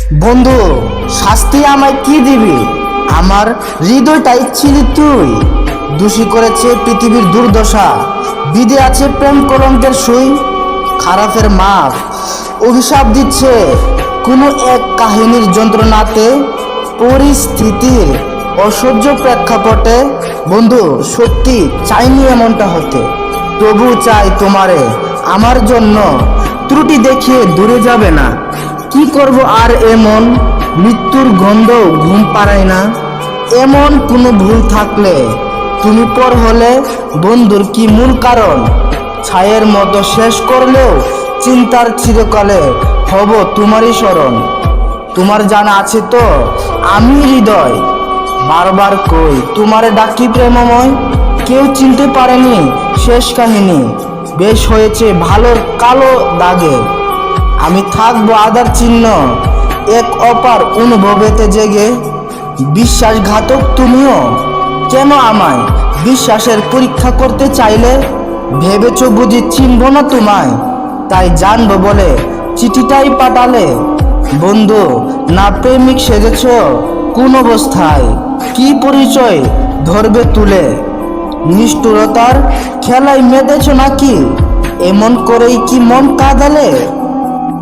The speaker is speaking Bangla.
বন্ধু, শাস্তি আমায় কি দিবি? আমার হৃদয়টাই ছিলি তুই। দোষী করেছে পৃথিবীর দুর্দশা, বিধে আছে প্রেম কলঙ্কের সুই। খারাপের মাপ অভিশাপ দিচ্ছে কোনো এক কাহিনীর যন্ত্রণাতে, পরিস্থিতির অসহ্য প্রেক্ষাপটে। বন্ধু, সত্যি চাইনি এমনটা হতে, তবু চাই তোমারে আমার জন্য। ত্রুটি দেখিয়ে দূরে যাবে না, কি করব আর এমন? মৃত্যুর গন্ধ ঘুম পাড়ায় না। এমন কোনো ভুল থাকলে তুমি পর হলে বন্ধুর কি মূল কারণ? ছায়ের মতো শেষ করলেও চিন্তার চিরকালে হব তোমারই স্মরণ। তোমার জানা আছে তো আমি হৃদয় বারবার কই তোমারে ডাকি প্রেমময়। কেউ চিনতে পারেনি শেষ কাহিনী, বেশ হয়েছে ভালোর কালো দাগে। আমি থাকবো আধার চিহ্ন এক অপার অনুভবেতে জেগে। বিশ্বাসঘাতক তুমিও কেন আমায় বিশ্বাসের পরীক্ষা করতে চাইলে? ভেবেছ বুঝি চিনব না তোমায়, তাই জানবো বলে চিঠিটাই পাঠালে। বন্ধু, না প্রেমিক সেজেছ কোন অবস্থায়? কি পরিচয় ধরবে তুলে? নিষ্ঠুরতার খেলায় মেতেছ নাকি? এমন করেই কি মন কাঁদালে?